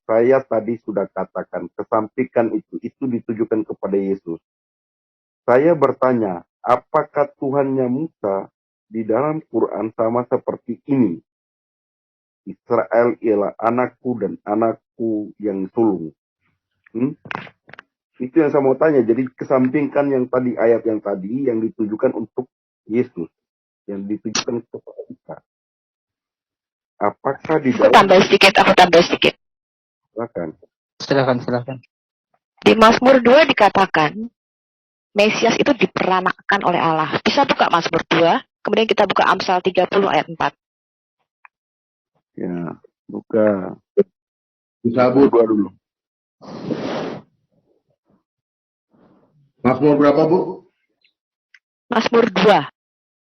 Saya tadi sudah katakan, kesampingkan itu ditujukan kepada Yesus. Saya bertanya, apakah Tuhannya Musa di dalam Quran sama seperti ini? Israel ialah anakku dan anakku yang sulung. Itu yang saya mau tanya. Jadi kesampingkan yang tadi, ayat yang tadi, yang ditujukan untuk Yesus. Yang ditujukan kepada kita. Apakah di dalam... Aku tambah sedikit. Silakan. Di Mazmur 2 dikatakan, Mesias itu diperanakkan oleh Allah. Bisa buka Mazmur 2, kemudian kita buka Amsal 30 ayat 4. Ya, buka. Bisa buka dulu. Mazmur berapa, Bu? Mazmur 2.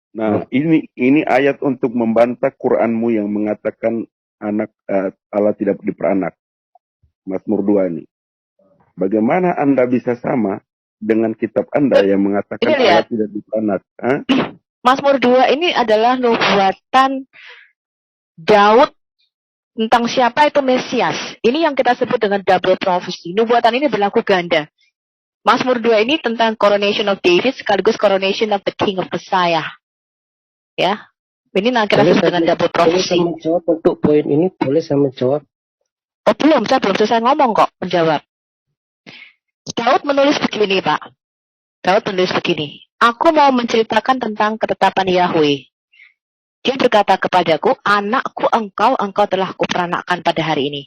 Nah, ini ayat untuk membantah Quranmu yang mengatakan Allah tidak diperanak. Mazmur 2 ini. Bagaimana Anda bisa sama dengan kitab Anda yang mengatakan Allah tidak diperanak? Mazmur 2 ini adalah nubuatan Daud tentang siapa itu Mesias. Ini yang kita sebut dengan double prophecy. Nubuatan ini berlaku ganda. Mazmur 2 ini tentang coronation of David sekaligus coronation of the King of Messiah. Ya, ini kita sebut dengan double prophecy. Boleh menjawab untuk poin ini, boleh saya menjawab? Oh belum, saya belum selesai ngomong kok menjawab. Daud menulis begini, Pak. Daud menulis begini. Aku mau menceritakan tentang ketetapan Yahweh. Dia berkata kepadaku, anakku engkau telah kuperanakkan pada hari ini.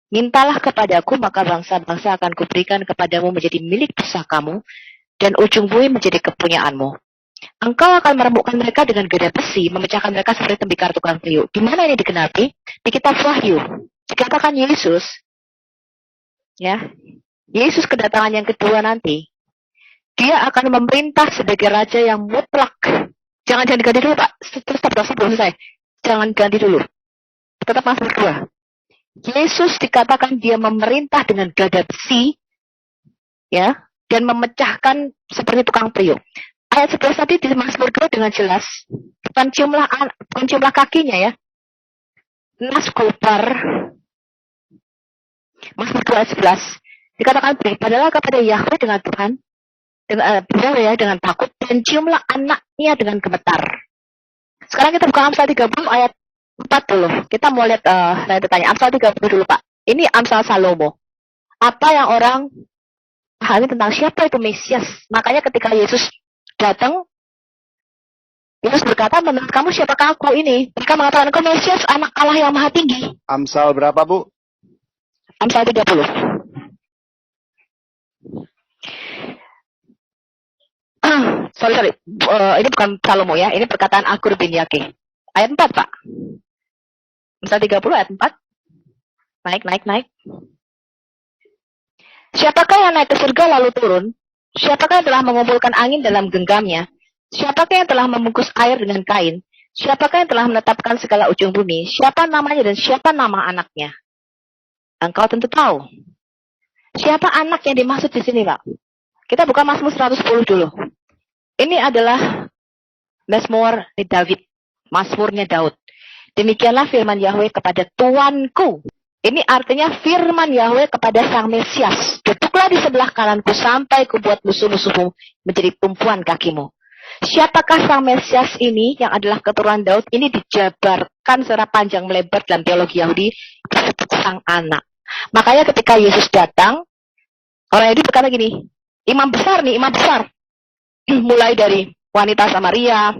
Mintalah kepadaku, maka bangsa-bangsa akan kuberikan kepadamu menjadi milik pusakamu, dan ujung bumi menjadi kepunyaanmu. Engkau akan meremukkan mereka dengan gada besi, memecahkan mereka seperti tembikar tukang peliuk. Di mana ini digenapi? Di kitab Wahyu. Dikatakan Yesus, ya, Yesus kedatangan yang kedua nanti, dia akan memerintah sebagai raja yang mutlak. Jangan diganti dulu, Pak. Stop, belum selesai. Jangan ganti dulu. Tetap Mazmur 2. Yesus dikatakan dia memerintah dengan gada besi, ya, dan memecahkan seperti tukang peliuk. Ayat 11 tadi di Mazmur 2 dengan jelas, bukan jumlah kakinya ya. Nas Gopar, Mazmur 2 ayat 11, dikatakan beribadalah kepada Yahweh dengan Tuhan, dengan takut, dan ciumlah anaknya dengan gemetar. Sekarang kita buka Amsal 30 ayat 4 dulu. Kita mau lihat, saya tanya, Amsal 30 dulu Pak. Ini Amsal Salomo. Apa yang orang pahami tentang siapa itu Mesias? Makanya ketika Yesus datang, Yesus berkata, menurut kamu siapakah aku ini? Mereka mengatakan, engkau Mesias, anak Allah yang maha tinggi. Amsal berapa, Bu? Amsal 30. Sorry. Ini bukan Salomo ya, ini perkataan Agur bin Yakeh. Ayat 4, Pak. Amsal 30 ayat 4. Naik. Siapakah yang naik ke surga lalu turun? Siapakah yang telah mengumpulkan angin dalam genggamnya? Siapakah yang telah membungkus air dengan kain? Siapakah yang telah menetapkan segala ujung bumi? Siapa namanya dan siapa nama anaknya? Engkau tentu tahu. Siapa anak yang dimaksud di sini, Pak? Kita buka Mazmur 110 dulu. Ini adalah Mazmur David. Mazmurnya Daud. Demikianlah firman Yahweh kepada Tuanku. Ini artinya firman Yahweh kepada Sang Mesias. Duduklah di sebelah kananku sampai kubuat musuh-musuhmu menjadi tumpuan kakimu. Siapakah Sang Mesias ini yang adalah keturunan Daud? Ini dijabarkan secara panjang melebar dalam teologi Yahudi disebut Sang Anak. Makanya ketika Yesus datang, orang Yahudi berkata gini, imam besar. Mulai dari wanita Samaria,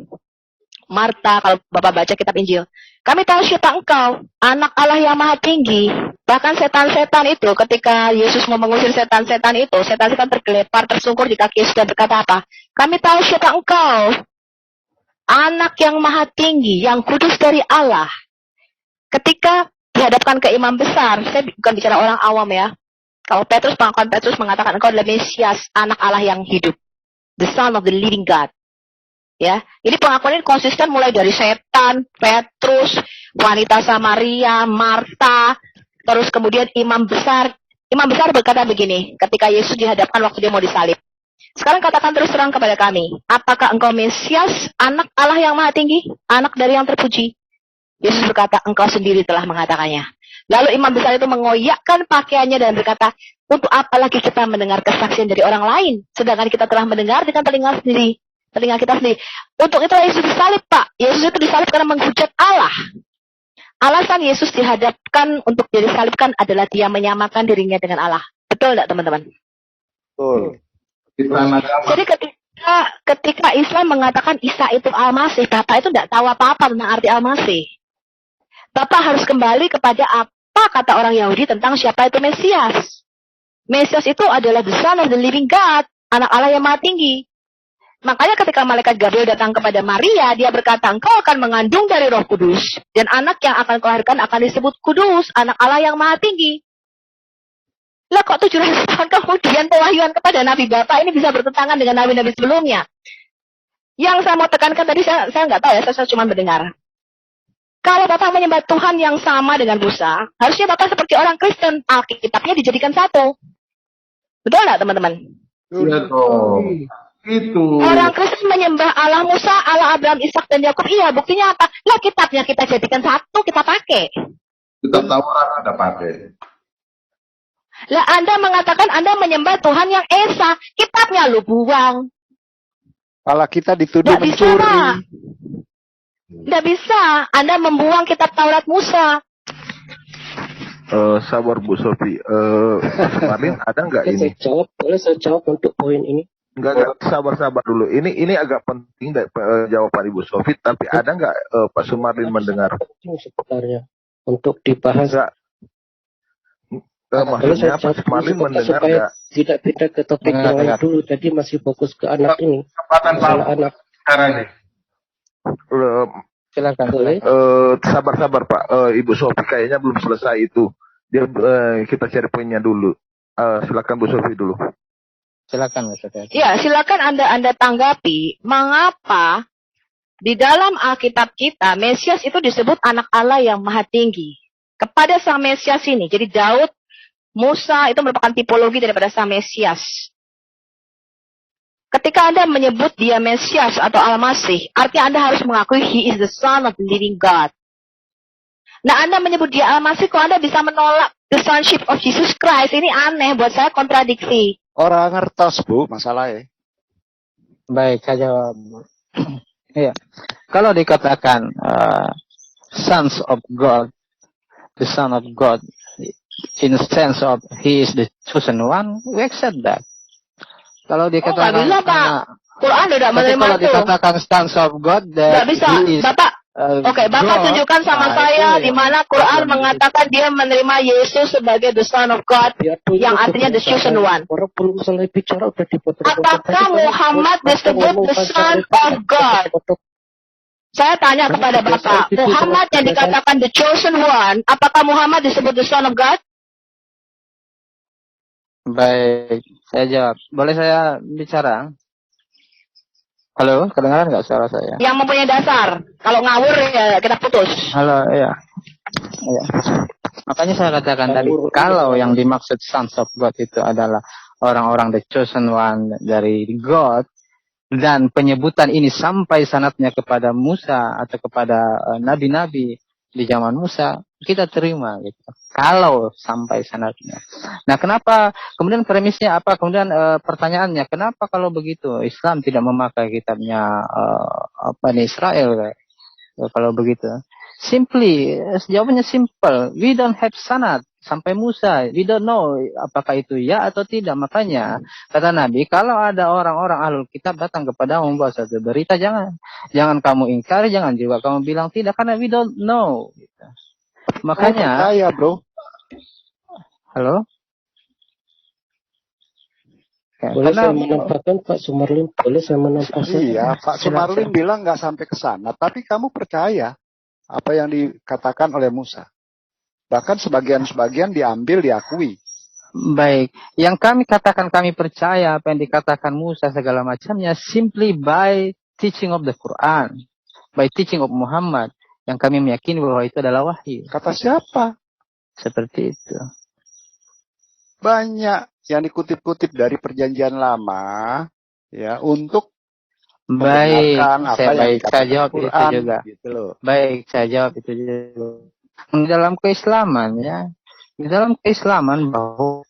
Marta, kalau Bapak baca kitab Injil. Kami tahu siapa engkau, anak Allah yang maha tinggi. Bahkan setan-setan itu, ketika Yesus mau mengusir setan-setan itu, setan-setan tergelepar, tersungkur di kaki Yesus dan berkata apa? Kami tahu siapa engkau, anak yang maha tinggi, yang kudus dari Allah. Ketika dihadapkan ke imam besar, saya bukan bicara orang awam ya. Kalau pengakuan Petrus mengatakan engkau adalah Mesias, anak Allah yang hidup. The Son of the Living God. Ya, ini pengakuan ini konsisten mulai dari setan, Petrus, wanita Samaria, Marta, terus kemudian imam besar. Imam besar berkata begini, ketika Yesus dihadapkan waktu dia mau disalib. Sekarang katakan terus terang kepada kami, apakah engkau Mesias, anak Allah yang maha tinggi, anak dari yang terpuji? Yesus berkata, engkau sendiri telah mengatakannya. Lalu imam besar itu mengoyakkan pakaiannya dan berkata, untuk apa lagi kita mendengar kesaksian dari orang lain, sedangkan kita telah mendengar dengan telinga kita sendiri. Untuk itu Yesus disalib, Pak. Yesus itu disalib karena menghujat Allah. Alasan Yesus dihadapkan untuk disalibkan adalah dia menyamakan dirinya dengan Allah. Betul tidak, teman-teman? Betul. Jadi ketika Islam mengatakan Isa itu Al-Masih, Bapak itu tidak tahu apa-apa tentang arti Al-Masih. Bapak harus kembali kepada apa kata orang Yahudi tentang siapa itu Mesias. Mesias itu adalah the Son of the Living God, anak Allah yang Maha Tinggi. Makanya ketika malaikat Gabriel datang kepada Maria, dia berkata, engkau akan mengandung dari Roh Kudus, dan anak yang akan kau lahirkan akan disebut Kudus, anak Allah yang Maha Tinggi. Lah kok 700 tahun kemudian pewahyuan kepada Nabi Bapak ini bisa bertentangan dengan Nabi-Nabi sebelumnya? Yang saya mau tekankan tadi, saya nggak tahu ya, saya cuma mendengar. Kalau Bapak menyembah Tuhan yang sama dengan Musa, harusnya Bapak seperti orang Kristen, Alkitabnya dijadikan satu. Betul nggak, teman-teman? Betul. Itu. Orang Kristen menyembah Allah Musa, Allah Abraham, Ishak dan Yakub. Iya, buktinya apa? Lah kitabnya kita jadikan satu, kita pakai. Kita Taurat ada pakai. Lah Anda mengatakan Anda menyembah Tuhan yang Esa, kitabnya lu buang. Malah kita dituduh Nggak bisa, mencuri. Pak. Nggak bisa. Anda membuang kitab Taurat Musa. Sabar Bu Sofi. Kemarin ada nggak ini? Boleh saya jawab untuk poin ini? Enggak, sabar dulu. Ini agak penting dari jawaban Ibu Sofi, tapi ada nggak Pak Sumarlin mendengar? Penting sebenarnya untuk dibahas. Enggak. Maksudnya Pak Sumarlin mendengar supaya nggak? tidak pindah ke topik yang lain dulu. Jadi masih fokus ke anak ini. Kesempatan Masalah anak. sekarang nih. Silakan. Boleh. Sabar Pak. Ibu Sofi kayaknya belum selesai itu. Dia kita cari poinnya dulu. Silakan Bu Sofi dulu. Silakan Ustaz. Ya, silakan Anda tanggapi mengapa di dalam Alkitab kita Mesias itu disebut anak Allah yang Maha Tinggi. Kepada sang Mesias ini, jadi Daud, Musa itu merupakan tipologi daripada sang Mesias. Ketika Anda menyebut dia Mesias atau Al-Masih, artinya Anda harus mengakui he is the Son of the Living God. Nah, Anda menyebut dia Al-Masih, kok Anda bisa menolak the Sonship of Jesus Christ? Ini aneh, buat saya kontradiksi. Orang ngertos, Bu, masalahnya. Baik, saya jawab. Iya. Kalau dikatakan sons of God, the son of God, in the sense of he is the chosen one, we accept that. Kalau dikatakan, nggak bisa, Pak. Quran tidak tapi menerima kalau itu. dikatakan sons of God, Nggak bisa, he is, Bapak. Oke, Bapak God, tunjukkan sama saya di mana Quran mengatakan dia menerima Yesus sebagai the Son of God, yang artinya the chosen one. Orang belum selesai bicara udah dipotong. Apakah Muhammad disebut the Son of God? Saya tanya kepada Bapak, Muhammad yang dikatakan the chosen one, apakah Muhammad disebut the Son of God? baik, saya jawab. Boleh saya bicara? Halo, kedengaran nggak suara saya? Yang mempunyai dasar. Kalau ngawur ya kita putus. Halo, iya. Iya. Makanya saya katakan tadi, kalau yang dimaksud sons of God itu adalah orang-orang the chosen one dari God, dan penyebutan ini sampai sanatnya kepada Musa atau kepada nabi-nabi di zaman Musa, kita terima gitu. Kalau sampai sanatnya. Nah, kenapa kemudian premisnya apa? Kemudian pertanyaannya, kenapa kalau begitu Islam tidak memakai kitabnya Israel kalau begitu? Simply, jawabannya simple. We don't have sanad sampai Musa. We don't know apakah itu ya atau tidak. Makanya kata Nabi, kalau ada orang-orang ahlul kitab datang kepada membawa satu berita, jangan kamu ingkari, jangan juga kamu bilang tidak, karena we don't know. Makanya. Percaya, bro. Halo. Ya, Boleh saya menambahkan Pak Sumarlin? Boleh saya menambahkan? Iya, Pak Sumarlin bilang nggak sampai ke sana, tapi kamu percaya apa yang dikatakan oleh Musa. Bahkan sebagian-sebagian diambil, diakui. Baik, yang kami katakan kami percaya apa yang dikatakan Musa segala macamnya simply by teaching of the Quran, by teaching of Muhammad, yang kami meyakini bahwa itu adalah wahyu. Kata siapa? Seperti itu. Banyak yang dikutip-kutip dari perjanjian lama, ya, untuk Baik, membenarkan apa yang saya dikatakan jawab Quran, itu juga. gitu loh. Baik, saya jawab itu juga. Di dalam keislaman ya, di dalam keislaman bahwa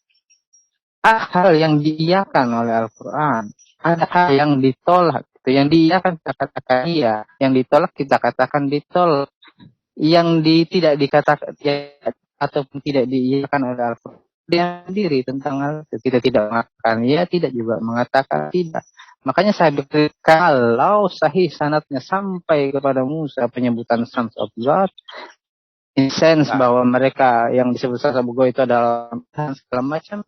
ada hal yang diiyakan oleh Al-Quran, ada hal yang ditolak, gitu. Yang diiyakan kita katakan iya, yang ditolak kita katakan ditolak, yang tidak dikatakan ya, ataupun tidak diiyakan oleh Al-Quran dia sendiri tentang hal itu. Kita tidak mengatakan ya, tidak juga mengatakan tidak. Makanya saya berpikir kalau sahih sanadnya sampai kepada Musa penyebutan sons of God, in sense bahwa mereka yang disebut sons of God itu adalah segala macam,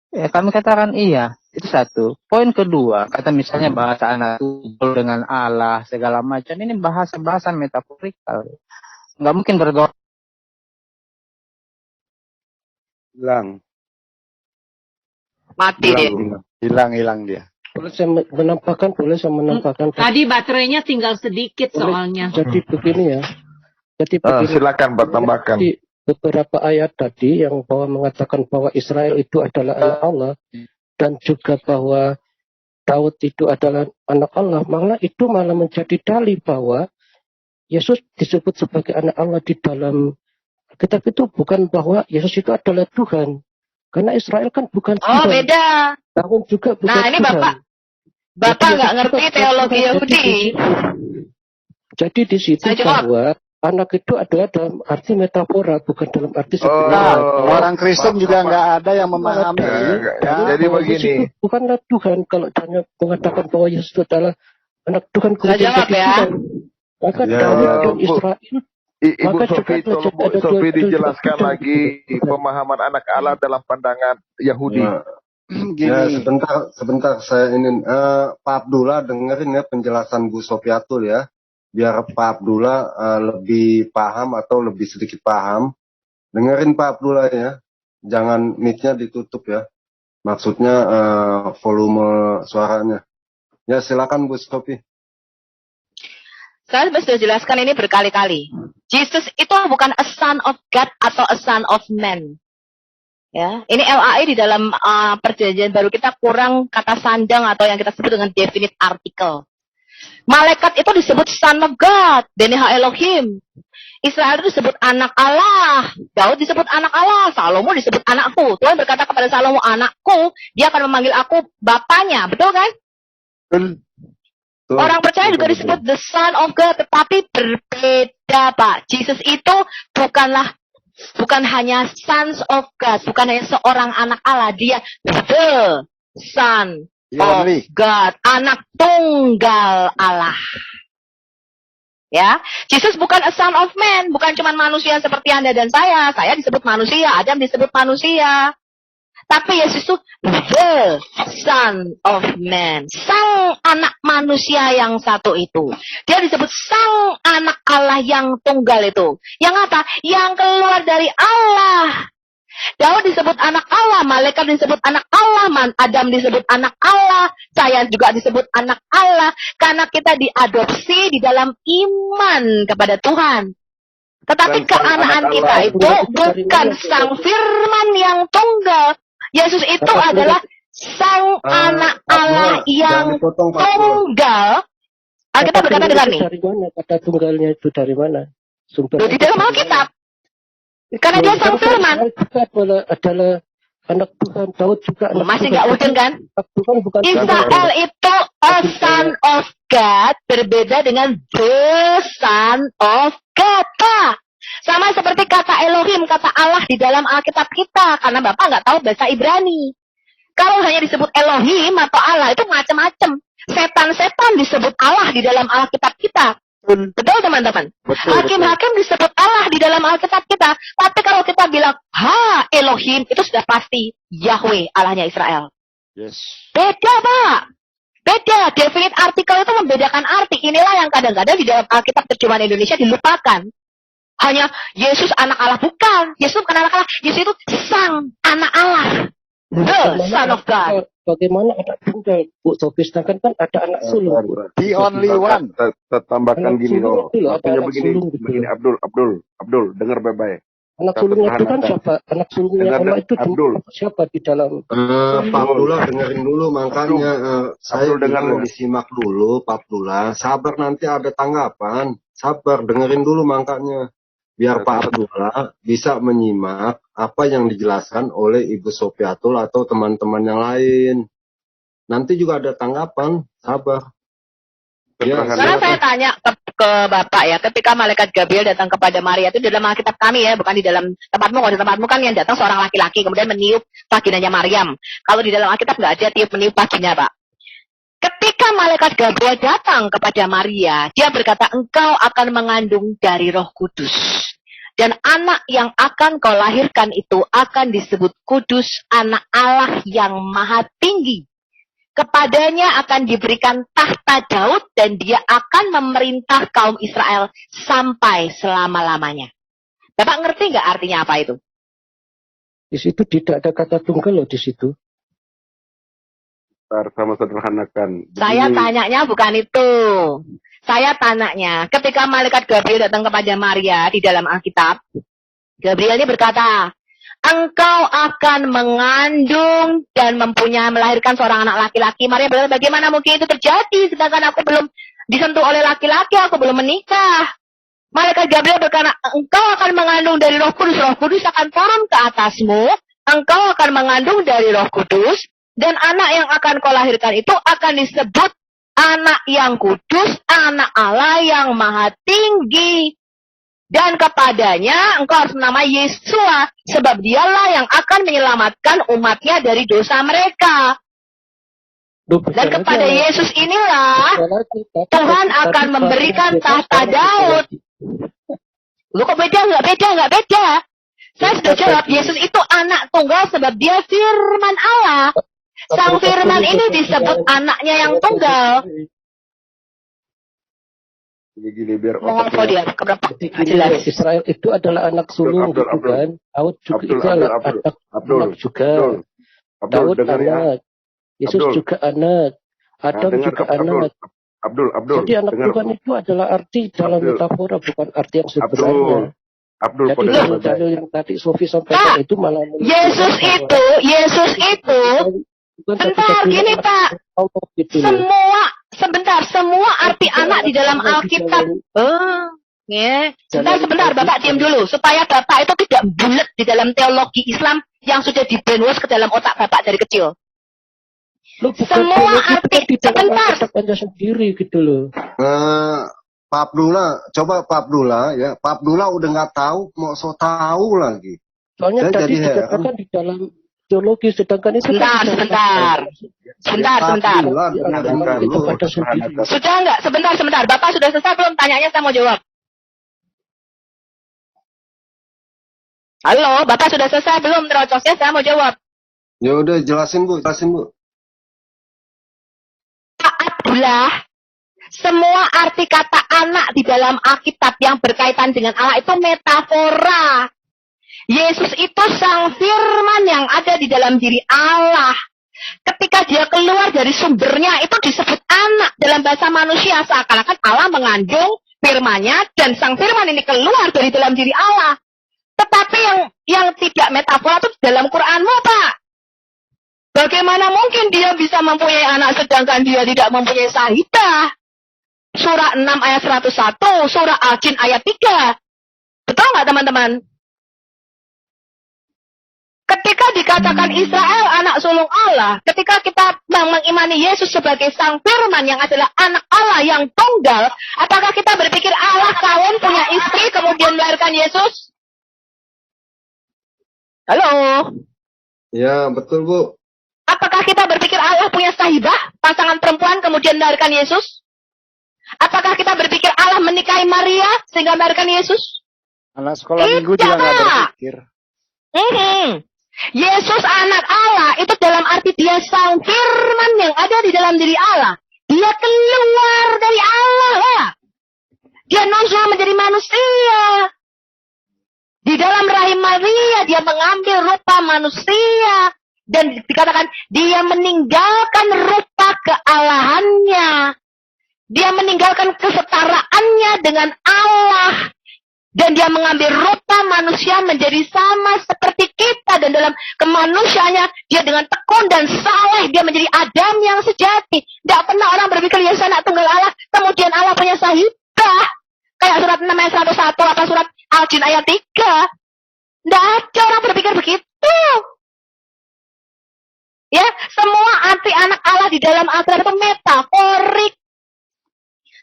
ya kami katakan iya. Itu satu. Poin kedua, kata misalnya bahasa anak tunggal dengan Allah segala macam, ini bahasa metaforikal. Nggak mungkin bergaul. Hilang. Mati deh. Hilang dia. Boleh saya menampakkan. Tadi baterainya tinggal sedikit Boleh. soalnya. Jadi begini ya. Jadi begini. Silakan Pak, tambahkan. Di beberapa ayat tadi yang bahwa mengatakan bahwa Israel itu adalah anak Allah dan juga bahwa Daud itu adalah anak Allah, malah itu malah menjadi dalil bahwa Yesus disebut sebagai anak Allah di dalam kitab itu bukan bahwa Yesus itu adalah Tuhan. Karena Israel kan bukan Tuhan. Oh, beda. Daud juga bukan Nah, ini Tuhan. Bapak nggak ngerti teologi Yahudi. Jadi di situ Saya jawab. bahwa anak itu adalah dalam arti metafora, bukan dalam arti Oh, sebenarnya. Orang Kristen juga nggak ada yang memahami. Jadi Bahwa begini. Yesus itu bukanlah Tuhan kalau hanya mengatakan bahwa Yesus itu adalah anak Tuhan Saya kemudian jawab jadi ya. Tuhan. Maka Ya, Daud dan Bu. Israel Ibu Maka Sofi, juga tolong Bu ada Sofi dua- dijelaskan dua- lagi pemahaman anak Allah dalam pandangan Yahudi. Nah, ya, sebentar saya ini Pak Abdullah dengerin ya penjelasan Bu Sofiatul ya. Biar Pak Abdullah lebih paham atau lebih sedikit paham. Dengerin Pak Abdullah ya. Jangan mic-nya ditutup ya. Maksudnya volume suaranya. Ya silakan Bu Sofi. Saya sudah jelaskan ini berkali-kali. Jesus itu bukan a son of God atau a son of man. Ya, ini LAI di dalam perjanjian baru kita kurang kata sandang atau yang kita sebut dengan definite article. Malaikat itu disebut son of God, Beneha Elohim. Israel itu disebut anak Allah. Daud disebut anak Allah. Salomo disebut anakku. Tuhan berkata kepada Salomo, anakku, dia akan memanggil aku bapaknya. Betul kan? Orang percaya juga disebut the son of God, tetapi berbeda, Pak. Jesus itu bukan hanya sons of God, bukan hanya seorang anak Allah, dia the son of God, anak tunggal Allah. Ya, Jesus bukan a son of man, bukan cuma manusia seperti Anda dan saya. Saya disebut manusia, Adam disebut manusia. Tapi Yesus itu the Son of Man. Sang anak manusia yang satu itu. Dia disebut sang anak Allah yang tunggal itu. Yang apa? Yang keluar dari Allah. Daud disebut anak Allah, malaikat disebut anak Allah, Adam disebut anak Allah, saya juga disebut anak Allah. Karena kita diadopsi di dalam iman kepada Tuhan. Tetapi keanaan kita itu bukan sang firman yang tunggal. Yesus itu adalah sang anak Allah yang tunggal. Kita berkata dengan nih. Dari mana kata tunggalnya itu dari mana? Sumber Di dalam Alkitab. Karena dia sang firman. Adalah anak Tuhan. Daud juga anak Masih Tuhan. nggak mungkin kan? Tuhan bukan Israel itu a son of God berbeda dengan the son of God, Pak. Sama seperti kata Elohim, kata Allah di dalam Alkitab kita. Karena Bapak nggak tahu bahasa Ibrani. Kalau hanya disebut Elohim atau Allah itu macam-macam. Setan-setan disebut Allah di dalam Alkitab kita. Betul teman-teman? Hakim-hakim disebut Allah di dalam Alkitab kita. Tapi kalau kita bilang, Elohim, itu sudah pasti Yahweh, Allahnya Israel. Yes. Beda, Pak. Beda. Definite artikel itu membedakan arti. Inilah yang kadang-kadang di dalam Alkitab terjemahan Indonesia dilupakan. Hanya Yesus anak Allah. Bukan. Yesus bukan anak Allah. Yesus itu sang anak Allah. The Son of God. Bagaimana anak tunggal, Bu Sofi? Sedangkan kan ada anak sulung. The only one. Tambahkan gini loh. Maksudnya anak begini, sulung gitu. begini Abdul, dengar baik-baik. Anak sulungnya itu kan siapa? Anak sulungnya Dengar, Allah itu Abdul. siapa di dalam? Pak Abdullah dengerin dulu, makanya saya Abdul, dengar bilang dulu. disimak dulu Pak Abdullah. Sabar, nanti ada tanggapan. Sabar, dengerin dulu makanya. biar Pak Abdullah bisa menyimak apa yang dijelaskan oleh Ibu Sofiatul atau teman-teman yang lain. Nanti juga ada tanggapan, sabar. Ya, Sekarang saya tanya ke Bapak ya, ketika malaikat Gabriel datang kepada Maria itu dalam Alkitab kami ya, bukan di dalam tempatmu. Kalau di tempatmu kan yang datang seorang laki-laki kemudian meniup vaginanya Maryam. Kalau di dalam Alkitab nggak ada tiup meniup vagina, Pak. Ketika malaikat Gabriel datang kepada Maria, dia berkata, engkau akan mengandung dari Roh Kudus. Dan anak yang akan kau lahirkan itu akan disebut kudus, anak Allah yang maha tinggi. Kepadanya akan diberikan tahta Daud dan dia akan memerintah kaum Israel sampai selama-lamanya. Bapak ngerti nggak artinya apa itu? Di situ tidak ada kata tunggal loh di situ. Sama sederhanakan. Saya tanyanya bukan itu. Saya tanyanya, ketika malaikat Gabriel datang kepada Maria di dalam Alkitab, Gabriel ini berkata, engkau akan mengandung dan melahirkan seorang anak laki-laki. Maria berkata, bagaimana mungkin itu terjadi sedangkan aku belum disentuh oleh laki-laki, aku belum menikah. Malaikat Gabriel berkata, engkau akan mengandung dari Roh Kudus. Roh Kudus akan turun ke atasmu. Engkau akan mengandung dari Roh Kudus. Dan anak yang akan kau lahirkan itu akan disebut anak yang kudus, anak Allah yang maha tinggi. Dan kepadanya engkau harus menamai Yesua, sebab dialah yang akan menyelamatkan umatnya dari dosa mereka. Dan kepada Yesus inilah Tuhan akan memberikan tahta Daud. Lu kok beda? Nggak beda. Saya sudah jawab, Yesus itu anak tunggal sebab dia firman Allah. Sang firman ini disebut anaknya yang tunggal. Gini biar Mengapa dia? Keberapa? Jelas. Israel itu adalah anak sulung, gitu kan? Daud juga itu anak juga. Daud anak. Yesus juga anak. Adam juga anak. Jadi anak Tuhan itu adalah arti dalam metafora, bukan arti yang sebenarnya. Jadi dalil yang tadi Sofi sampaikan itu malah Yesus itu bentar gini Pak. Semua arti anak di dalam Alkitab. Sebentar Bapak diam dulu supaya Bapak itu tidak bulat di dalam teologi Islam yang sudah di-brainwash ke dalam otak Bapak dari kecil. Semua arti sebentar sendiri gitu loh. Pak Abdullah, coba Pak Abdullah ya. Pak Abdullah udah nggak tahu, mau so tahu lagi. Soalnya tadi dikatakan di dalam teologi, sedangkan itu sebentar. Sudah enggak? Sebentar. Bapak sudah selesai belum? Tanyanya saya mau jawab. Halo, Bapak sudah selesai belum terocosnya? Saya mau jawab. Ya udah jelasin Bu. Pak Abdullah, semua arti kata anak di dalam Alkitab yang berkaitan dengan Allah itu metafora. Yesus itu sang firman yang ada di dalam diri Allah. Ketika dia keluar dari sumbernya itu disebut anak dalam bahasa manusia. Seakan-akan Allah mengandung firman-Nya dan sang firman ini keluar dari dalam diri Allah. Tetapi yang tidak metafora itu dalam Quranmu, Pak. Bagaimana mungkin dia bisa mempunyai anak sedangkan dia tidak mempunyai sahidah? Surah 6 ayat 101, surah Al-Jin ayat 3. Betul nggak teman-teman? Ketika dikatakan Israel anak sulung Allah, ketika kita mengimani Yesus sebagai sang firman yang adalah anak Allah yang tunggal, apakah kita berpikir Allah kawin punya istri kemudian melahirkan Yesus? Halo? Ya, betul Bu. Apakah kita berpikir Allah punya sahibah, pasangan perempuan kemudian melahirkan Yesus? Apakah kita berpikir Allah menikahi Maria sehingga melahirkan Yesus? Anak sekolah minggu juga nggak berpikir. Yesus anak Allah itu dalam arti dia sang firman yang ada di dalam diri Allah. Dia keluar dari Allah lah. Dia nuzul menjadi manusia. Di dalam rahim Maria dia mengambil rupa manusia. Dan dikatakan dia meninggalkan rupa kealahannya. Dia meninggalkan kesetaraannya dengan Allah. Dan dia mengambil rupa manusia menjadi sama seperti kita. Dan dalam kemanusiaannya, dia dengan tekun dan saleh, dia menjadi Adam yang sejati. Tidak pernah orang berpikir, Yesus anak tunggal Allah, kemudian Allah punya sahibah. Kayak surat 6 ayat 101 atau surat Al-Jin ayat 3. Nggak ada orang berpikir begitu. Ya, semua arti anak Allah di dalam Al-Quran itu metaforik.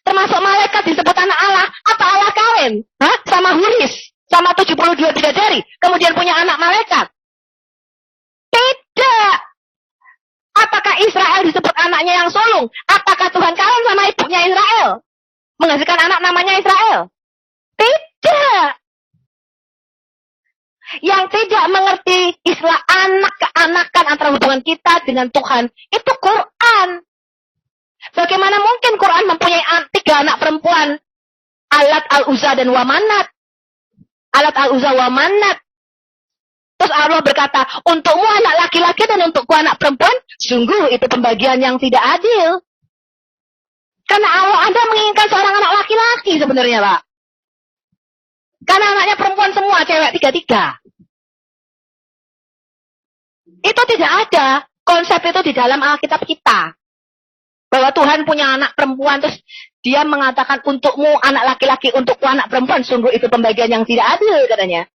Termasuk malaikat disebut anak Allah. Apa Allah kawin? Hah? Sama Huris. Sama 72 bidadari. Kemudian punya anak malaikat. Tidak. Apakah Israel disebut anaknya yang sulung? Apakah Tuhan kawin sama ibunya Israel? Menghasilkan anak namanya Israel? Tidak. Yang tidak mengerti istilah anak keanakan antara hubungan kita dengan Tuhan, itu Quran. Bagaimana mungkin Quran mempunyai 3 anak perempuan? Alat, Al-Uzza, dan Wamanat. Alat, Al-Uzza, Wamanat. Terus Allah berkata, untukmu anak laki-laki dan untukku anak perempuan, sungguh itu pembagian yang tidak adil. Karena Allah Anda menginginkan seorang anak laki-laki sebenarnya, Pak. Karena anaknya perempuan semua, cewek 3-3. Itu tidak ada konsep itu di dalam Alkitab kita. Bahwa Tuhan punya anak perempuan, terus dia mengatakan untukmu anak laki-laki, untukku anak perempuan, sungguh itu pembagian yang tidak adil katanya.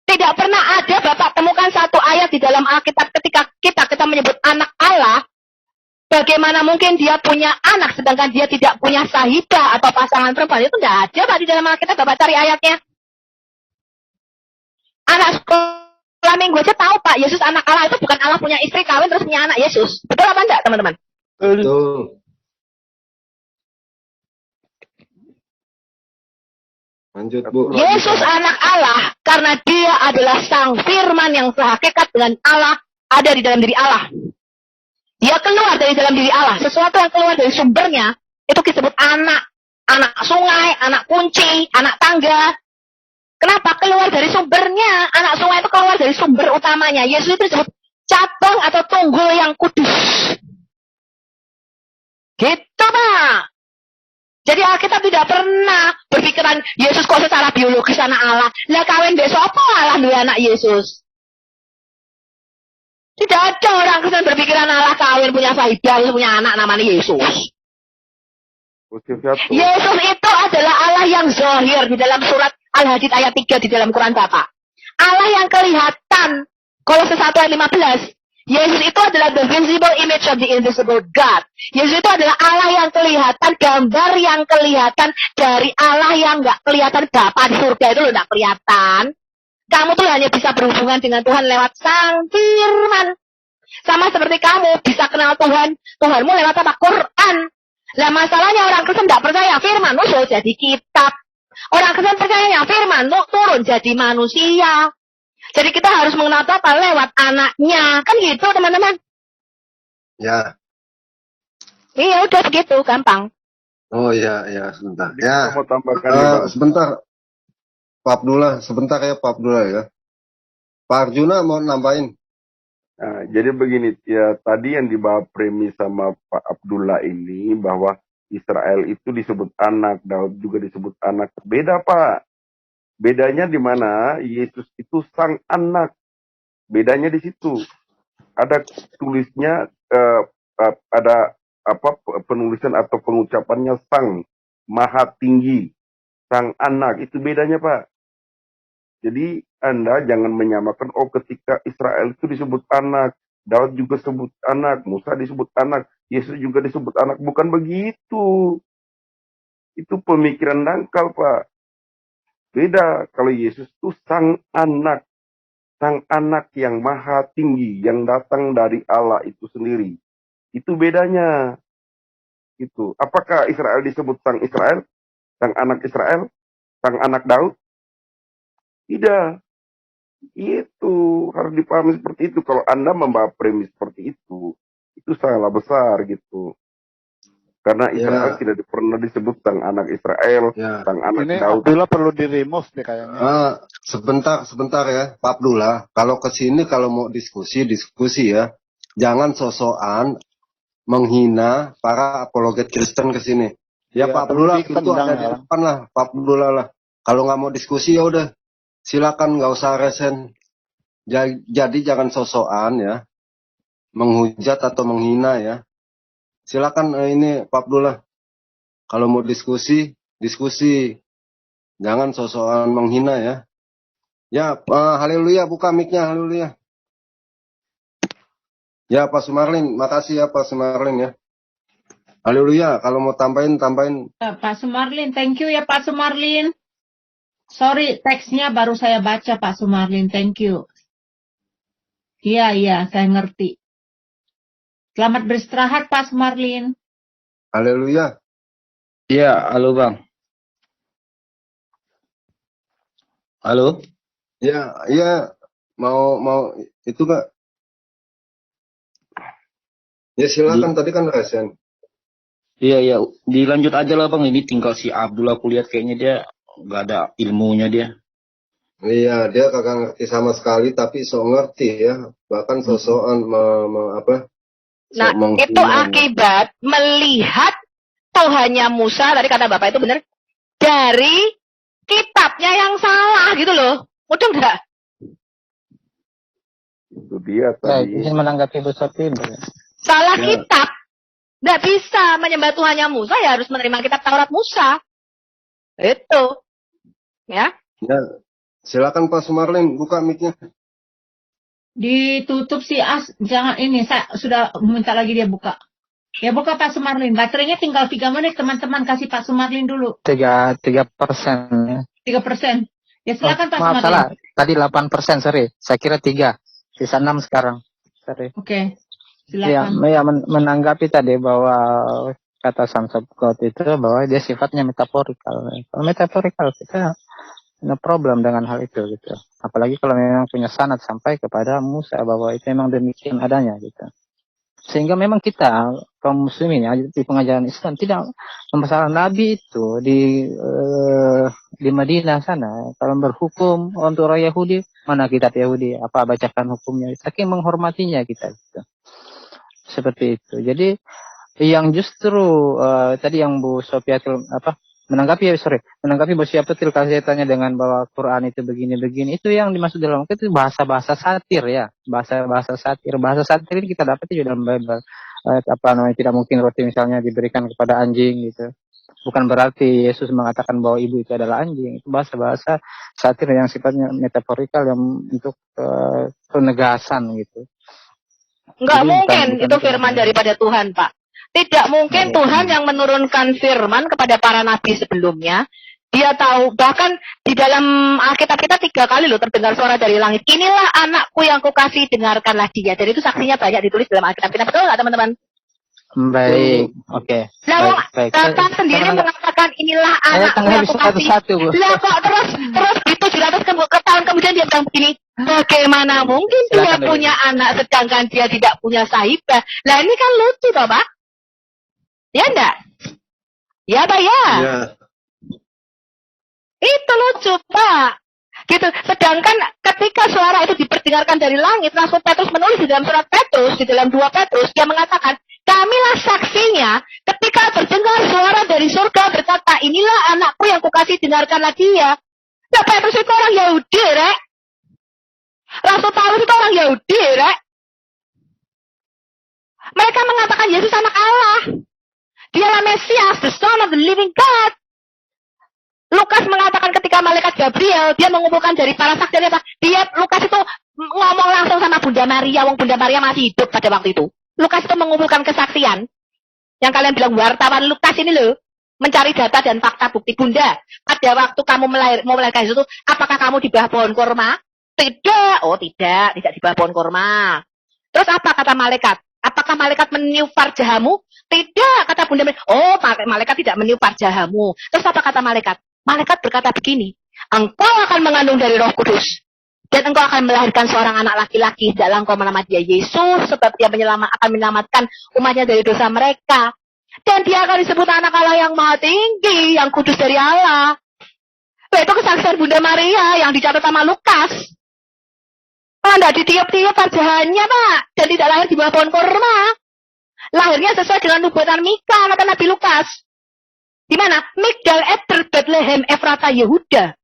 Tidak pernah ada Bapak temukan satu ayat di dalam Alkitab ketika kita menyebut anak Allah, bagaimana mungkin dia punya anak sedangkan dia tidak punya sahibah atau pasangan perempuan. Itu tidak ada Pak di dalam Alkitab. Bapak cari ayatnya. Anak sekolah minggu aja tahu Pak, Yesus anak Allah itu bukan Allah punya istri kawin terus punya anak Yesus. Betul apa enggak teman-teman? Betul. Lanjut, Bu. Yesus anak Allah karena dia adalah sang firman yang sehakikat dengan Allah, ada di dalam diri Allah. Dia keluar dari dalam diri Allah. Sesuatu yang keluar dari sumbernya, itu disebut anak. Anak sungai, anak kunci, anak tangga. Kenapa? Keluar dari sumbernya. Anak sungai itu keluar dari sumber utamanya. Yesus itu disebut cabang atau tunggul yang kudus. Gitu, Pak. Jadi Alkitab tidak pernah berpikiran Yesus kok secara biologis anak Allah. Lah kawin besok apa Allah dua anak Yesus? Tidak ada orang Kristen berpikiran Allah kawin punya sahibah, punya anak namanya Yesus. Yesus itu adalah Allah yang zahir di dalam surat Al-Hadid ayat 3 di dalam Quran Bapak. Allah yang kelihatan. Kolose 1 ayat 15. Yesus itu adalah the visible image of the invisible God. Yesus itu adalah Allah yang kelihatan, gambar yang kelihatan dari Allah yang nggak kelihatan. Bapa di surga itu loh nggak kelihatan. Kamu tuh hanya bisa berhubungan dengan Tuhan lewat Sang Firman. Sama seperti kamu bisa kenal Tuhan, Tuhanmu lewat apa? Quran. Lah masalahnya orang Kristen nggak percaya Firman musuh jadi kitab. Orang Kristen percaya Firman turun jadi manusia. Jadi kita harus mengenal Tuhan lewat anaknya. Kan gitu teman-teman. Ya. Iya udah begitu, gampang. Oh ya, sebentar. Ya. Mau tambahkan sebentar. Pak Abdullah, sebentar ya Pak Abdullah ya. Pak Arjuna mau nambahin. Nah, jadi begini, ya tadi yang dibawa premis sama Pak Abdullah ini bahwa Israel itu disebut anak, Daud juga disebut anak. Beda Pak. Bedanya di mana? Yesus itu sang anak. Bedanya di situ. Ada tulisnya, ada apa penulisan atau pengucapannya sang maha tinggi, sang anak. Itu bedanya Pak. Jadi Anda jangan menyamakan, oh ketika Israel itu disebut anak, Daud juga disebut anak, Musa disebut anak, Yesus juga disebut anak. Bukan begitu. Itu pemikiran dangkal Pak. Beda kalau Yesus itu sang anak yang maha tinggi, yang datang dari Allah itu sendiri. Itu bedanya. Itu. Apakah Israel disebut sang Israel, sang anak Israel, sang anak Daud? Tidak. Itu harus dipahami seperti itu. Kalau Anda membawa premis seperti itu salah besar gitu. Karena Israel tidak pernah disebut sang anak Israel, sang anak ini Daud. Abdullah perlu di-remove nih kayaknya. Sebentar ya, Pak Abdullah. Kalau ke sini kalau mau diskusi ya. Jangan sosokan menghina para apologet Kristen ke sini. Ya Pak Abdullah itu ada di depan lah, Pak Abdullah lah. Kalau nggak mau diskusi ya udah, silakan nggak usah resen. Jadi jangan sosokan ya, menghujat atau menghina ya. Silakan ini Pak Abdullah. Kalau mau diskusi. Jangan sosokan menghina ya. Ya, haleluya, buka mic-nya, haleluya. Ya, Pak Sumarlin, makasih ya Pak Sumarlin ya. Haleluya, kalau mau tambahin. Pak Sumarlin, thank you ya Pak Sumarlin. Sorry, teksnya baru saya baca Pak Sumarlin, thank you. Iya, saya ngerti. Selamat beristirahat Pak Sumarlin. Haleluya. Iya, halo Bang. Halo? Ya, mau itu Kak. Ya silakan, tadi kan resen. Iya, dilanjut aja lah Bang. Ini tinggal si Abdul, aku lihat kayaknya dia nggak ada ilmunya dia. Iya, dia kagak ngerti sama sekali, tapi sok ngerti ya. Bahkan sosokan Nah, itu akibat melihat Tuhannya Musa, tadi kata Bapak itu benar, dari kitabnya yang salah gitu loh. Mudah nggak? Itu dia Baik, tadi. izin menanggapi Bu Sophie. Salah Ya. kitab. Nggak bisa menyembah Tuhannya Musa, ya harus menerima kitab Taurat Musa. Itu. Ya. Ya, silakan Pak Sumarlin, buka mic-nya. Ditutup si As, jangan ini, saya sudah minta lagi dia buka. Ya buka Pak Sumarlin, baterainya tinggal 3 menit teman-teman, kasih Pak Sumarlin dulu. 3%. 3%. Ya silakan Pak Maaf Sumarlin. salah, tadi 8%, sorry. Saya kira 3, sisa 6 sekarang. Sorry. Oke, Ya, silakan. menanggapi tadi bahwa kata Sons of God itu bahwa dia sifatnya metaforikal. Kalau metaforikal kita no problem dengan hal itu gitu. Apalagi kalau memang punya sanad sampai kepada Musa bahwa itu memang demikian adanya gitu. Sehingga memang kita kaum muslimin ya, di pengajaran Islam tidak mempersalahkan Nabi itu di Madinah sana kalau berhukum untuk orang Yahudi, mana kitab Yahudi, apa bacakan hukumnya, saking menghormatinya kita gitu. Seperti itu. Jadi yang justru tadi yang Bu Sophia menanggapi Bu Sophia kaitannya dengan bahwa Quran itu begini-begini, itu yang dimaksud dalam itu bahasa-bahasa satir ya, bahasa satir ini kita dapat juga dalam Bible. Tidak mungkin roti misalnya diberikan kepada anjing gitu. Bukan berarti Yesus mengatakan bahwa ibu itu adalah anjing. Itu bahasa-bahasa satir yang sifatnya metaforikal yang untuk penegasan gitu. Nggak Jadi mungkin bukan itu firman daripada Tuhan, Pak. Tidak mungkin Tuhan yang menurunkan firman kepada para nabi sebelumnya. Dia tahu, bahkan di dalam Alkitab kita 3 kali loh terdengar suara dari langit. Inilah anakku yang kukasih, dengarkanlah dia. Dan itu saksinya banyak ditulis dalam Alkitab kita. Betul nggak teman-teman? Baik, oke. Nah, Baik. Tata sendiri mengatakan inilah anakku yang kukasih. Lah kok terus di 700 tahun kemudian dia bilang begini, bagaimana mungkin dia punya anak sedangkan dia tidak punya sahibah? Lah ini kan lucu toh, Pak? Ya enggak? Ya, Pak ya. Ya. Itu lucu, Pak. Gitu. Sedangkan ketika suara itu diperdengarkan dari langit, Rasul Petrus menulis di dalam surat Petrus, di dalam 2 Petrus, dia mengatakan, kamilah saksinya ketika terdengar suara dari surga berkata, inilah anakku yang kukasih, dengarkanlah dia. Nah, Petrus itu orang Yahudi, Rek. Rasul Paulus itu orang Yahudi, Rek. Mereka mengatakan Yesus anak Allah. Dialah Mesias, the Son of the Living God. Lukas mengatakan ketika malaikat Gabriel, dia mengumpulkan dari para saksi apa? Lukas itu ngomong langsung sama Bunda Maria, wong Bunda Maria masih hidup pada waktu itu. Lukas itu mengumpulkan kesaksian. Yang kalian bilang wartawan Lukas ini loh, mencari data dan fakta bukti. Bunda, pada waktu kamu mau melahirkan Yesus itu, apakah kamu di bawah pohon kurma? Tidak. Oh, tidak di bawah pohon kurma. Terus apa kata malaikat? Apakah malaikat meniup farjahamu? Tidak, kata Bunda Maria. Oh, malaikat tidak meniup farjahamu. Terus apa kata malaikat? Malaikat berkata begini, engkau akan mengandung dari Roh Kudus. Dan engkau akan melahirkan seorang anak laki-laki. Dalam engkau menamai dia Yesus, sebab dia akan menyelamatkan umatnya dari dosa mereka. Dan dia akan disebut anak Allah yang maha tinggi, yang kudus dari Allah. Nah, itu kesaksian Bunda Maria yang dicatat sama Lukas. Oh, enggak ditiup-tiup farjahannya, Pak. Dan tidak lahir di bawah pohon kurma. Lahirnya sesuai dengan nubuatan Mika, kata Nabi Lukas. Di mana? Migdal Eder, Bethlehem, Efrata, Yehuda.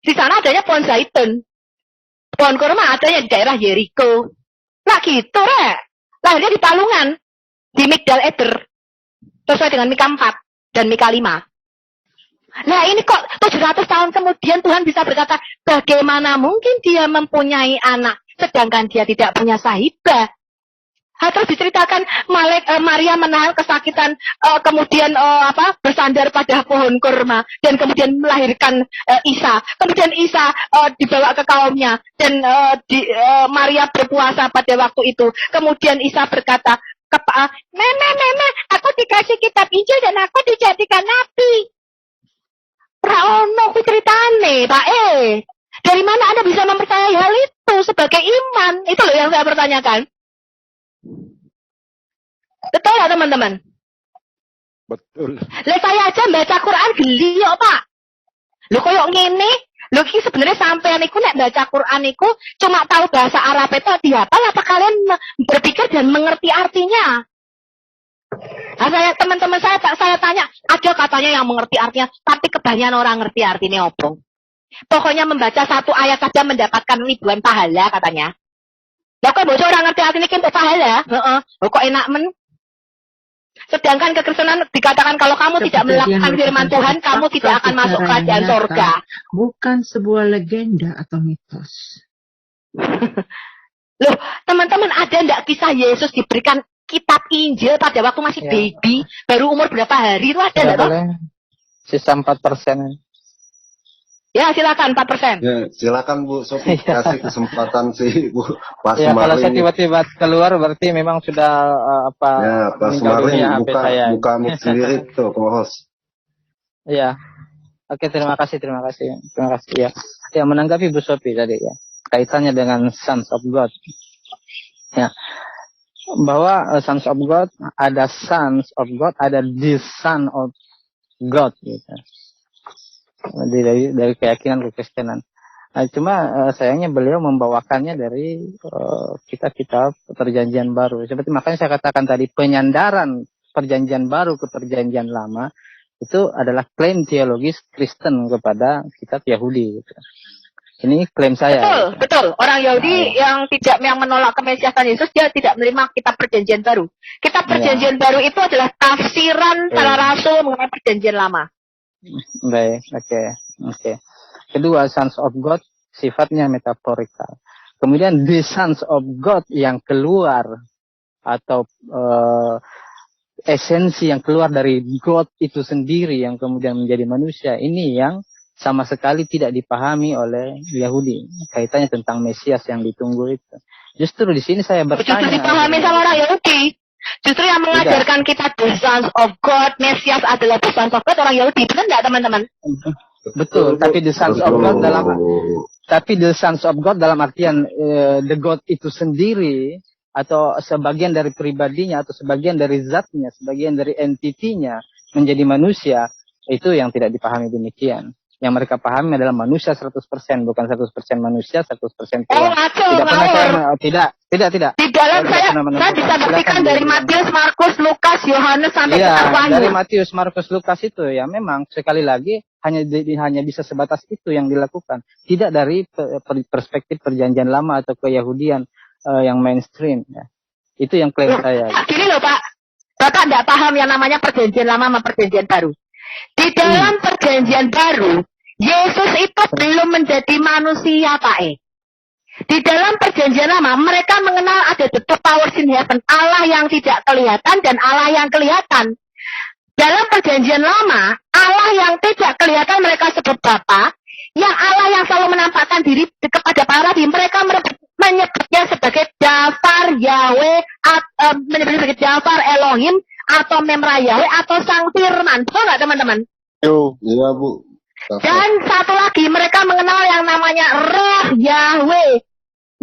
Di sana adanya pohon zaitun. Pohon kurma adanya di daerah Yeriko. Nah gitu, Rek. Lahirnya di Palungan. Di Migdal Eder. Sesuai dengan Mika 4 dan Mika 5. Nah ini kok 700 tahun kemudian Tuhan bisa berkata, bagaimana mungkin dia mempunyai anak sedangkan dia tidak punya sahibah? Terus diceritakan Maria menahan kesakitan, kemudian bersandar pada pohon kurma dan kemudian melahirkan Isa. Kemudian Isa dibawa ke kaumnya dan Maria berpuasa pada waktu itu. Kemudian Isa berkata, Meme, aku dikasih kitab Injil dan aku dijadikan nabi. Praono ku ceritane, Pak. Dari mana Anda bisa mempercayai hal itu sebagai iman? Itu loh yang saya pertanyakan. Betul ya teman-teman? Betul. Lah saya aja baca Quran geli kok, Pak. Lho koyo ngene, lho iki sebenarnya sampean iku nek baca Quran iku cuma tahu bahasa Arab itu dihafal apa kalian berpikir dan mengerti artinya? Nah, teman-teman saya tanya, ada katanya yang mengerti artinya, tapi kebanyakan orang ngerti artinya opo. Pokoknya membaca satu ayat saja mendapatkan ribuan pahala katanya. Lah kok bocor orang ngerti artinya untuk pahala? Heeh. Kok enak men? Sedangkan kekristenan dikatakan kalau kamu tidak melakukan firman Tuhan, kamu tidak akan masuk kerajaan surga. Bukan sebuah legenda atau mitos. Loh, teman-teman, ada enggak kisah Yesus diberikan kitab Injil pada waktu masih baby, baru umur berapa hari itu ada enggak? Sisa 4%. Ya, silakan 4%. Ya, silakan Bu Sofi kasih kesempatan sih Bu Pak Ya, kalau saya Sumarlin. tiba-tiba keluar berarti memang sudah Ya, Pak meninggal dunia Sumarlin HP saya. buka mic sendiri tuh co-host. Iya. Oke, terima kasih. Ya. Ya, menanggapi Bu Sofi tadi ya. Kaitannya dengan Sons of God. Ya. Bahwa Sons of God, ada Sons of God, ada the Son of God gitu. Dari keyakinan kekristenan. Nah, cuma sayangnya beliau membawakannya dari kitab-kitab perjanjian baru. Seperti makanya saya katakan tadi, penyandaran perjanjian baru ke perjanjian lama itu adalah klaim teologis Kristen kepada kitab Yahudi. Gitu. Ini klaim saya. Betul. Orang Yahudi yang menolak kemesiasan Yesus, dia tidak menerima kitab perjanjian baru. Kitab perjanjian baru itu adalah tafsiran para rasul mengenai perjanjian lama. Baik, oke. Kedua, Sons of God sifatnya metaforikal. Kemudian the Sons of God yang keluar atau esensi yang keluar dari God itu sendiri yang kemudian menjadi manusia, ini yang sama sekali tidak dipahami oleh Yahudi. Kaitannya tentang Mesias yang ditunggu itu. Justru di sini saya bertanya. Justru dipahami sama orang Yahudi. Justru yang mengajarkan kita the Sons of God, Mesias adalah the Sons of God, orang Yahudi. Benar enggak teman-teman? Betul, tapi the Sons of God dalam artian the God itu sendiri atau sebagian dari pribadinya atau sebagian dari zatnya, sebagian dari entitinya menjadi manusia, itu yang tidak dipahami demikian. Yang mereka pahami adalah manusia 100%, bukan 100% manusia, 100% Tuhan. Tidak. Di dalam saya bisa buktikan dari Matius, Markus, Lukas, Yohanes sampai ke Wahyu. Dari Matius, Markus, Lukas itu ya memang sekali lagi hanya bisa sebatas itu yang dilakukan. Tidak dari perspektif perjanjian lama atau keyahudian yang mainstream. Ya. Itu yang klaim saya. Gini loh Pak, Bapak tidak paham yang namanya perjanjian lama sama perjanjian baru. Di dalam perjanjian baru, Yesus itu belum menjadi manusia, Pak. Di dalam perjanjian lama, mereka mengenal ada the two powers in heaven, Allah yang tidak kelihatan dan Allah yang kelihatan. Dalam perjanjian lama, Allah yang tidak kelihatan mereka sebut Bapa, yang Allah yang selalu menampakkan diri kepada para nabi, mereka menyebutnya sebagai Jafar Yahweh, menyebutnya sebagai Jafar Elohim, atau Memra Yahweh, atau Sang Firman. Betul nggak teman-teman? Iya Bu. Dan satu lagi, mereka mengenal yang namanya Roh Yahweh.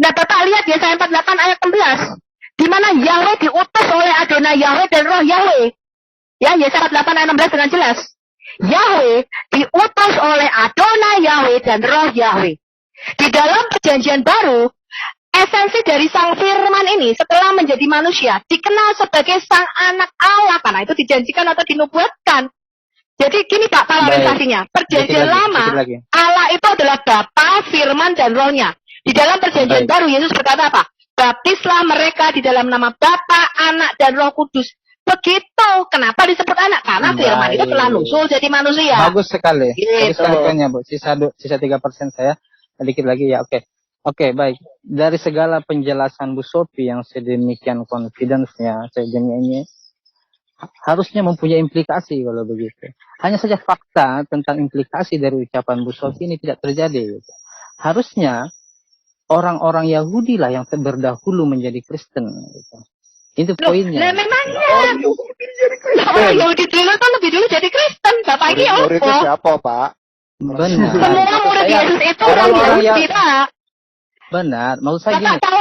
Nah, Bapak lihat Yesaya 48 ayat 16. Di mana Yahweh diutus oleh Adonai Yahweh dan Roh Yahweh. Ya, Yesaya 48 ayat 16 dengan jelas. Yahweh diutus oleh Adonai Yahweh dan Roh Yahweh. Di dalam perjanjian baru, esensi dari Sang Firman ini setelah menjadi manusia dikenal sebagai Sang Anak Allah, karena itu dijanjikan atau dinubuatkan. Jadi gini Pak paralelisasinya. Perjanjian lama, Allah itu adalah Bapa, Firman, dan Roh-Nya. Di dalam perjanjian baru, Yesus berkata apa? Baptislah mereka di dalam nama Bapa, Anak, dan Roh Kudus. Begitu. Kenapa disebut anak? Karena firman itu telah nusul jadi manusia. Bagus sekali. Bagus Gitu. sekali poinnya, Bu. Sisa 3% saya. Sedikit lagi ya. Oke, baik. Dari segala penjelasan Bu Sophie yang sedemikian confidence-nya, ini harusnya mempunyai implikasi kalau begitu. Hanya saja fakta tentang implikasi dari ucapan Bu Sophie ini tidak terjadi. Gitu. Harusnya orang-orang Yahudi lah yang berdahulu menjadi Kristen. Gitu. Itu poinnya. Nah memangnya orang Yahudi dulu kan lebih dulu jadi Kristen. Bapak ini Murid-muridnya apa? siapa, Pak? Benar. Semua murid Yesus itu orang Yahudi, Pak. Benar. Maksud saya gini. Bapak tahu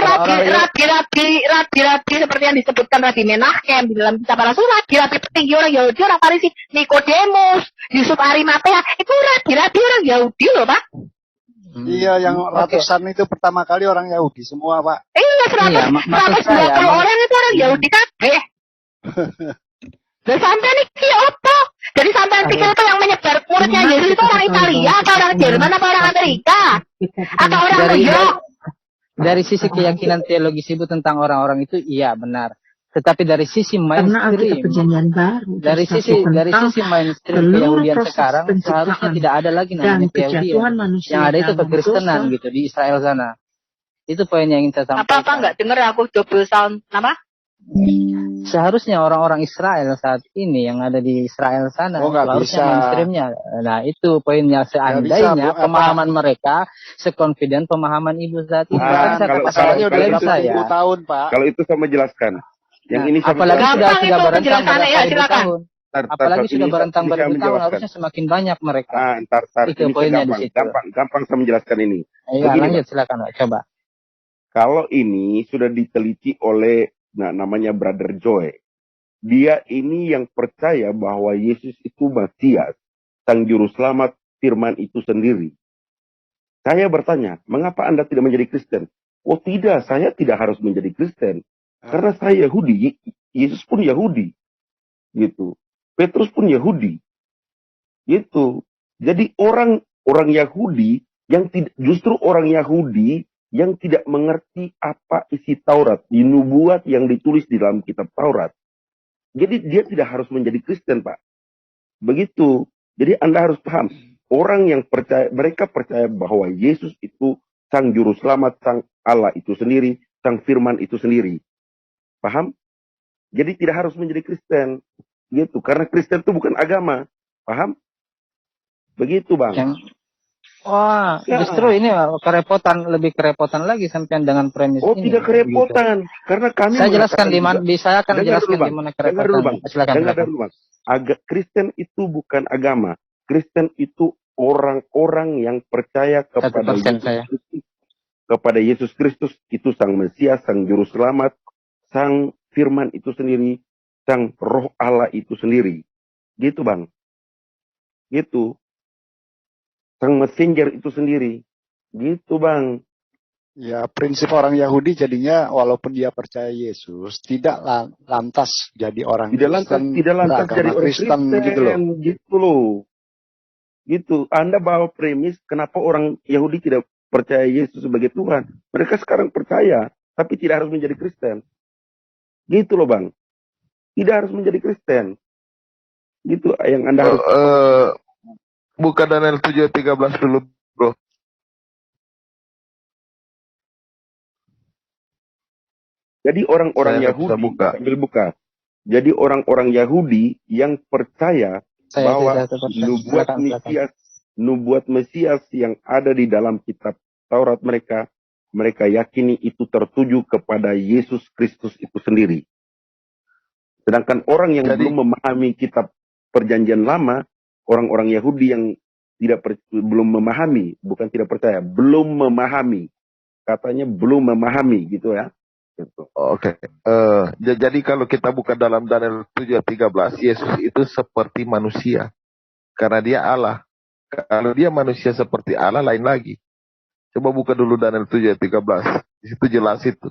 rabi-rabi seperti yang disebutkan Rabi Menachem di dalam kitab Rasul, rabi-rabi petinggi orang Yahudi, orang Farisi, Nikodemus, Yusuf Arimatea, itu rabi-rabi orang Yahudi loh, Pak. Iya, yang ratusan itu pertama kali orang Yahudi semua, Pak. Iya, 120 orang itu orang Yahudi kabeh. Dan sampai niki apa? Jadi sampai pikir itu yang menyebar muridnya Yesus itu orang Italia, atau orang Jerman, atau orang Amerika, atau orang New York. Dari sisi keyakinan teologis Ibu tentang orang-orang itu iya benar. Tetapi dari sisi mainstream, dari sisi mainstream keyahudian sekarang seharusnya tidak ada lagi namanya keyahudian. Yang ada itu kekristenan gitu di Israel sana. Itu poin yang ingin saya sampaikan. Apa nggak dengar aku double sound apa? Seharusnya orang-orang Israel saat ini yang ada di Israel sana harusnya mainstreamnya. Nah itu poinnya, seandainya pemahaman mereka sekonfiden pemahaman Ibu saat ini. Kalau itu sama jelaskan. Yang ini apalagi sudah berentang silakan. Apalagi sudah berentang beribu-tahun, harusnya semakin banyak mereka. Itu poinnya di situ. Gampang saya menjelaskan ini. Iya, lanjut silakan, Pak. Coba. Kalau ini sudah diteliti oleh namanya Brother Joy. Dia ini yang percaya bahwa Yesus itu Mesias, Sang Juru Selamat, firman itu sendiri. Saya bertanya, mengapa Anda tidak menjadi Kristen? Oh tidak, saya tidak harus menjadi Kristen. Karena saya Yahudi, Yesus pun Yahudi. Gitu. Petrus pun Yahudi. Gitu. Jadi orang Yahudi yang justru orang Yahudi yang tidak mengerti apa isi Taurat, di nubuat yang ditulis di dalam kitab Taurat. Jadi dia tidak harus menjadi Kristen, Pak. Begitu. Jadi Anda harus paham. Orang yang percaya, mereka percaya bahwa Yesus itu Sang Juru Selamat, Sang Allah itu sendiri, Sang Firman itu sendiri. Paham? Jadi tidak harus menjadi Kristen. Gitu. Karena Kristen itu bukan agama. Paham? Begitu, Bang. Wah, justru ini lebih kerepotan lagi sampai dengan premis ini. Oh, tidak kerepotan. Begitu. Karena kami saya jelaskan saya akan jelaskan di mana kerepotan. Dengar dulu, Bang. Kristen itu bukan agama. Kristen itu orang-orang yang percaya kepada Yesus Kristus itu Sang Mesias, Sang Juru Selamat, Sang Firman itu sendiri, Sang Roh Allah itu sendiri. Gitu, Bang. Gitu. Sang messenger itu sendiri. Gitu, Bang. Ya, prinsip orang Yahudi jadinya walaupun dia percaya Yesus, tidak lantas jadi orang Kristen. Tidak lantas jadi orang Kristen gitu loh. Gitu loh. Gitu. Anda bawa premis kenapa orang Yahudi tidak percaya Yesus sebagai Tuhan. Mereka sekarang percaya, tapi tidak harus menjadi Kristen. Gitu loh, Bang. Tidak harus menjadi Kristen. Gitu yang Anda harus buka Daniel 7:13 dulu, Bro. Jadi orang-orang Yahudi sambil buka. Jadi orang-orang Yahudi yang percaya bahwa nubuat Mesias yang ada di dalam kitab Taurat mereka yakini itu tertuju kepada Yesus Kristus itu sendiri. Sedangkan orang yang belum memahami kitab Perjanjian Lama, orang-orang Yahudi yang belum memahami, bukan tidak percaya, belum memahami. Katanya belum memahami gitu ya. Gitu. Oke. Jadi kalau kita buka dalam Daniel 7:13, Yesus itu seperti manusia. Karena dia Allah. Kalau dia manusia seperti Allah, lain lagi. Coba buka dulu Daniel 7:13. Di situ jelas itu.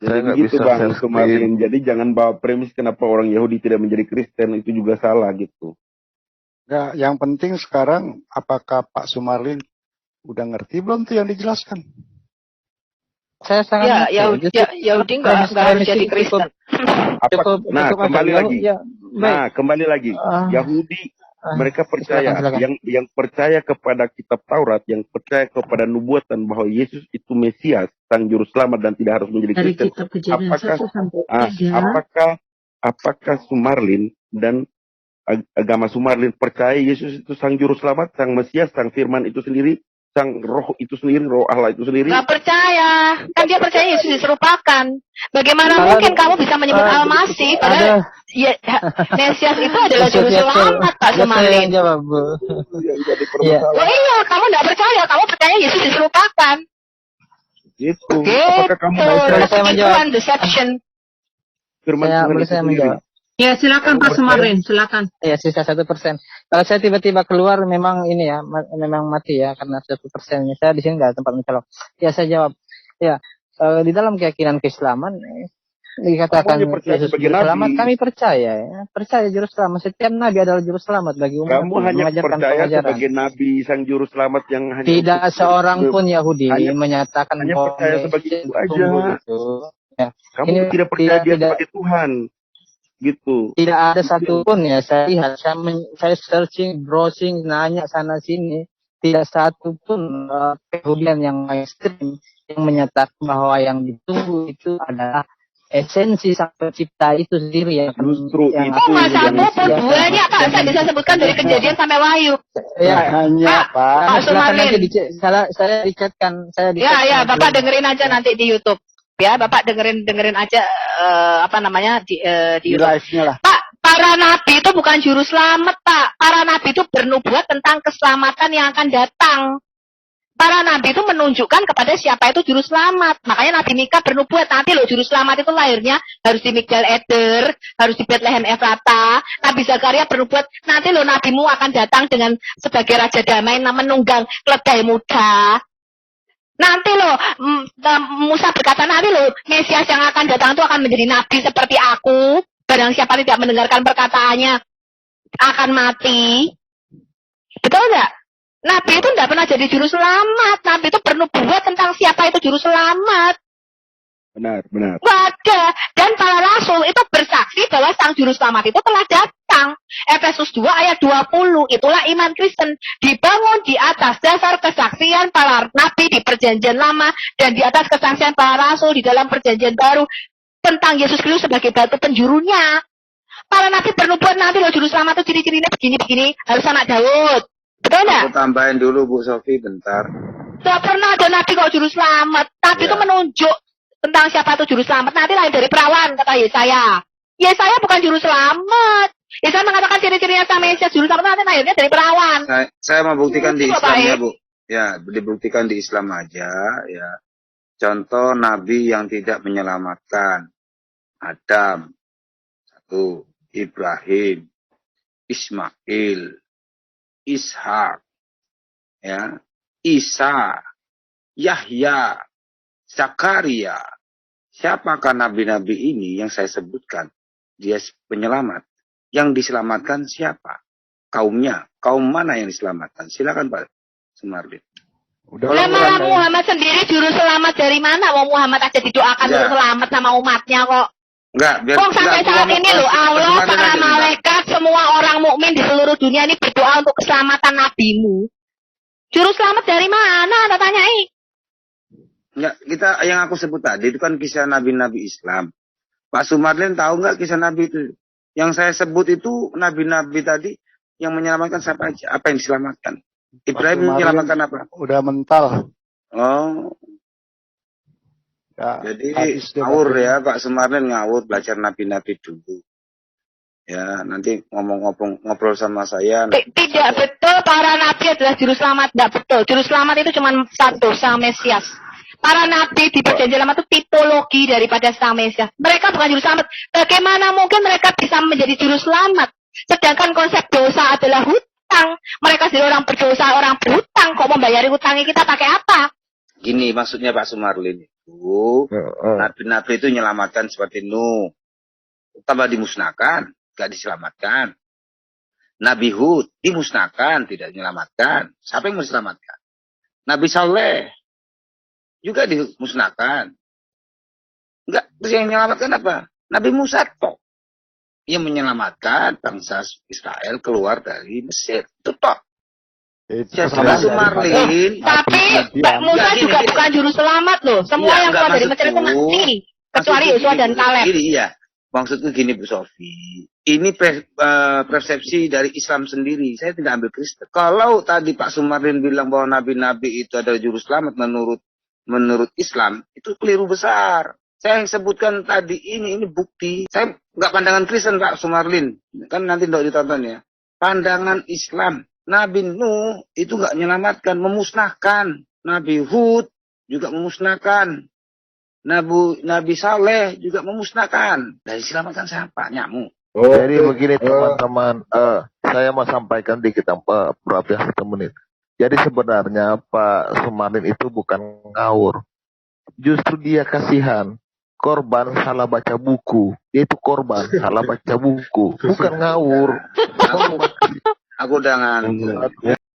Jadi begitu, Bang, kemarin. Jadi jangan bawa premis kenapa orang Yahudi tidak menjadi Kristen, itu juga salah gitu. Enggak, yang penting sekarang apakah Pak Sumarlin udah ngerti belum tuh yang dijelaskan? Saya sangat Ya, mengerti. Yahudi nggak harus jadi Kristen. Nah, kembali lagi. Ya, Nah, baik. kembali lagi. Yahudi mereka percaya, silakan. yang percaya kepada kitab Taurat, yang percaya kepada nubuatan bahwa Yesus itu Mesias, sang juru selamat dan tidak harus menjadi Dari Kristen. kitab Kejadian 1 sampai 3. Apakah Sumarlin dan agama Sumarlin percaya Yesus itu sang juru selamat, sang Mesias, sang Firman itu sendiri, sang Roh itu sendiri, Roh Allah itu sendiri? Nggak percaya. Kan dia percaya Yesus diserupakan. Bagaimana mungkin kamu bisa menyebut Al-Masih padahal Mesias itu adalah juru selamat, Pak Sumarlin. Saya jawab, Bu. Oh iya, kamu nggak percaya. Kamu percaya Yesus diserupakan. Gitu. Apakah kamu saya menjawab? Deception. Firman Saya Tuhan boleh itu saya sendiri? menjawab. Ya, silakan Pak Sumarlin, silakan. Ya, sisa 1%. Kalau saya tiba-tiba keluar memang ini ya, memang mati ya karena 1%. Saya di sini nggak tempat mencolok. Ya, saya jawab. Ya, di dalam keyakinan keislaman dikatakan Kamu percaya Yesus sebagai juru selamat, nabi. kami percaya ya. Percaya juru selamat. Setiap nabi adalah juru selamat bagi umat. Kamu hanya percaya sebagai nabi sang juru selamat yang hanya tidak seorang pun Yahudi menyatakan hanya bahwa percaya sebagai itu aja. itu. Ya. Kamu Ini tidak percaya dia tidak- sebagai Tuhan, gitu. Tidak ada satupun ya, saya lihat, saya searching, browsing, nanya sana sini, tidak satupun kemudian yang ekstrim yang menyatakan bahwa yang ditunggu itu adalah esensi sang pencipta itu sendiri ya. Justru yang itu Oh, nggak yang satu pun duanya, Pak. Saya bisa sebutkan dari Kejadian sampai Wahyu. Ya, Hanya Pak. Pak silakan Sumarlin. nanti saya dicatkan, Ya, Bapak dengerin aja nanti di YouTube. Ya, Bapak dengerin aja di Di YouTube. live-nya lah. Pak, para nabi itu bukan juru selamat, Pak. Para nabi itu bernubuat tentang keselamatan yang akan datang. Para nabi itu menunjukkan kepada siapa itu juru selamat. Makanya Nabi Mika bernubuat, nanti loh juru selamat itu lahirnya harus di Migdal Eder, harus di Bethlehem Efrata. Nabi Zakaria bernubuat, nanti loh nabimu akan datang dengan sebagai raja damai menunggang keledai muda. Nanti loh, Musa berkata, nanti loh Mesias yang akan datang itu akan menjadi nabi seperti aku. Barang siapa tidak mendengarkan perkataannya akan mati. Betul nggak? Nabi itu tidak pernah jadi juru selamat. Nabi itu bernubuat tentang siapa itu juru selamat. Benar. Nggak ada. Dan para rasul itu bersaksi bahwa sang juru selamat itu telah datang. Efesus 2 ayat 20. Itulah iman Kristen. Dibangun di atas dasar kesaksian para nabi di perjanjian lama dan di atas kesaksian para rasul di dalam perjanjian baru tentang Yesus Kristus sebagai batu penjurunya. Para nabi bernubuat, nanti loh juru selamat itu ciri-cirinya begini-begini, harus anak Daud. Betul nggak? Aku tambahin dulu Bu Sofi bentar. Tidak pernah ada nabi kok juru selamat. Nabi itu menunjuk tentang siapa itu juru selamat. Nanti lahir dari perawan, kata Yesaya. Yesaya bukan juru selamat. Yesaya mengatakan ciri-cirinya sang Mesias juru selamat, nanti lahirnya dari perawan. Saya mau buktikan di Itu, Islam Bapak, ya Bu. Ya, dibuktikan di Islam aja ya. Contoh nabi yang tidak menyelamatkan. Adam, satu, Ibrahim, Ismail, Ishak, ya, Isa, Yahya, Zakaria. Siapakah nabi-nabi ini yang saya sebutkan? Dia penyelamat. Yang diselamatkan siapa? Kaumnya. Kaum mana yang diselamatkan? Silakan Pak Sumarlin. Malah Muhammad sendiri juru selamat dari mana? Wong Muhammad aja didoakan Ya. untuk selamat sama umatnya kok. Enggak, biar Kok sampai saat ini loh Allah, para malaikat, semua orang mukmin di seluruh dunia ini berdoa untuk keselamatan nabimu. Juru selamat dari mana? Anda tanyai. Enggak, yang aku sebut tadi itu kan kisah nabi-nabi Islam. Pak Sumarlin tahu nggak kisah nabi itu? Yang saya sebut itu nabi-nabi tadi yang menyelamatkan siapa aja? Apa yang diselamatkan? Ibrahim menyelamatkan apa? Udah mental. Oh. Ya, Jadi Nabi. ngawur ya Pak Sumarlin, ngawur, belajar nabi-nabi dulu. Ya, nanti ngobrol sama saya. Tidak betul para nabi adalah juru selamat. Tidak betul. Juru selamat itu cuma satu, sang Mesias. Para nabi di perjanjian lama itu tipologi daripada sang Mesias. Mereka bukan juru selamat. Bagaimana mungkin mereka bisa menjadi juru selamat? Sedangkan konsep dosa adalah hutang. Mereka sendiri orang berdosa, orang berhutang. Kok membayari hutangnya kita pakai apa? Gini maksudnya Pak Sumarlin itu, nabi-nabi itu menyelamatkan seperti Nuh. Tambah dimusnahkan, gak diselamatkan. Nabi Hud dimusnahkan, tidak diselamatkan. Siapa yang mau diselamatkan? Nabi Saleh juga dimusnahkan. Enggak, terus yang menyelamatkan apa? Nabi Musa toh yang menyelamatkan bangsa Israel keluar dari Mesir. Itu toh. Pak Sumarlin. Tapi Pak Musa juga bukan juru selamat loh. Semua yang keluar dari Mesir itu mati. Kecuali Yosua dan Kaleb. Iya. Maksudku gini Bu Sofi. Ini persepsi dari Islam sendiri. Saya tidak ambil Kristen. Kalau tadi Pak Sumarlin bilang bahwa nabi-nabi itu adalah juru selamat menurut Islam, itu keliru besar. Saya yang sebutkan tadi ini bukti. Saya nggak pandangan Kristen Pak Sumarlin. Kan nanti tidak ditonton ya. Pandangan Islam. Nabi Nuh itu nggak menyelamatkan, memusnahkan. Nabi Hud juga memusnahkan. Nabi Saleh juga memusnahkan. Dari selamatkan siapa? Nyamuk. Jadi begini teman-teman, saya mau sampaikan dikit berapa 1 menit. Jadi sebenarnya Pak Sumarlin itu bukan ngawur. Justru dia kasihan. Korban salah baca buku. Dia itu korban salah baca buku. Bukan ngawur. Aku udah ngantuk.